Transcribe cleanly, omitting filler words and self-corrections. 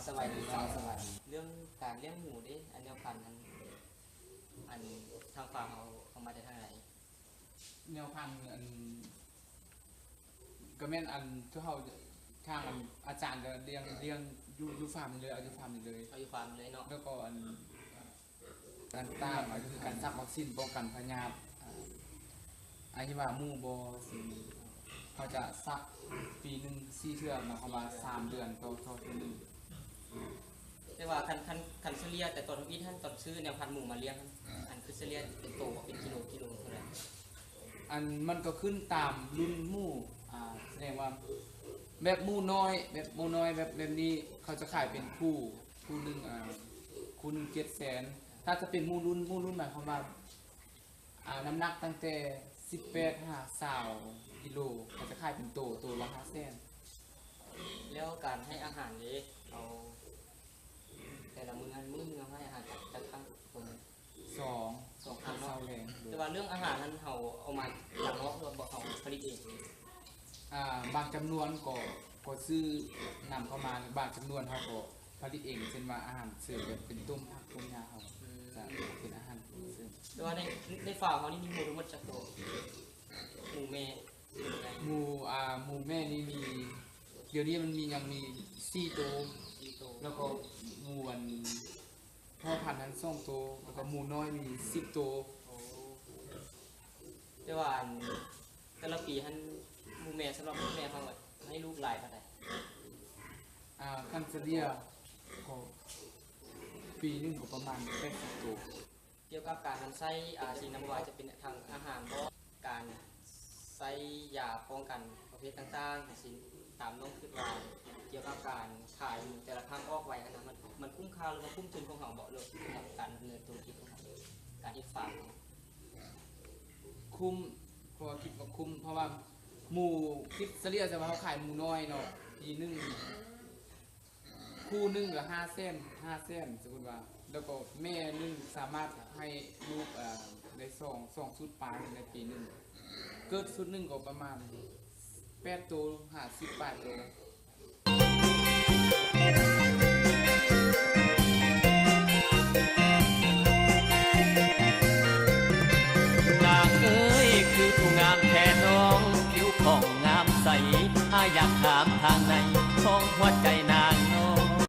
สบายดี สบายดี เรื่องการเลี้ยงหมูดิอันเดียวกันอันทางฝั่งเขามาจากทางไหนแนวพันธุ์ก็แม่นที่เขาทางอาจารย์จะเลี้ยงอยู่ฟาร์มนี่เลยเอาอยู่ฟาร์มนี่เลยเอาอยู่ฟาร์มเลยเนาะแล้วก็การต้านก็คือการซักวัคซีนป้องกันพยาธิอันที่ว่าหมู่บ่สิเขาจะซักปีหนึ่ง4เทื่อหมายความว่า3 เดือนต่อเทื่อนึงแต่ว่าคันเฉลี่ยแต่ตอนพี่ท่านตอนซื้อแนวพันธุ์หมูมาเลี้ยงอันคือเฉลี่ยเป็นโตเป็นกิโลเท่าไหร่มันก็ขึ้นตามรุ่นหมู่แสดงว่าแบบหมู่น้อยแบบนี้เขาจะขายเป็นคู่หนึ่ง700,000ถ้าจะเป็นหมู่รุ่นหมายความว่าน้ำหนักตั้งแต่18-20กิโลเขาจะขายเป็นโตละ500,000แล้วการให้อาหารนี้เอาแต่ละมื้อเราให้อาหารจากข้างคน2ครั้งเช้าแรงแต่ว่าเรื่องอาหารนั้นเขาเอามาจากนอกเราบอกเขาผลิตเองบางจำนวนก็ซื้อนำเข้ามาบางจำนวนเขาก็ผลิตเองเช่นว่าอาหารเสริมแบบเป็นต้มผักต้มยาเขาจะเป็นอาหารเสริมแต่ว่าในฟาร์มเขานี่มีหมูทั้งหมดจากตัวหมูแม่หมูแม่นี่มีเดี๋ยวนี้มันมี4 ตัวแล้วก็หมูพ่อพันธุ์นั้น2 ตัวแล้วก็หมูน้อยมี10 ตัวแต่ว่าแต่ละปีท่านหมูแม่สำหรับหมูแม่เขาให้ลูกหลายเท่าไหร่คันเซเลียก็ปีนึงก็ประมาณ80 ตัวเกี่ยวกับการนำใช้สิ่งนำไว้จะเป็นทางอาหารเพราะการใช้ยาป้องกันประเภทต่างๆสิ่งตามน้องคือว่าเกี่ยวกับการขายแต่ละครั้งออกไว้นะมันคุ้มค่าหรือว่าคุ้มทุนของเขาบอกเลยกับการดำเนินธุรกิจของเขาการที่ฟาร์มคุ้มเพราะคิดว่าคุ้มเพราะว่าหมูคิดเฉลี่ยจะว่าเขาขายหมูน้อยเนาะปีนึงคู่นึงก็500,000สมมติว่าแล้วก็แม่นึงสามารถให้ลูกได้2ชุดปลายในปีนึงเกิดชุดนึงก็ประมาณ8 ตัว50 บาทตัวนางเอ้ยคือผู้งามแท้น้องผิวผ่องงามใสอยากถามทางในท้องหัวใจ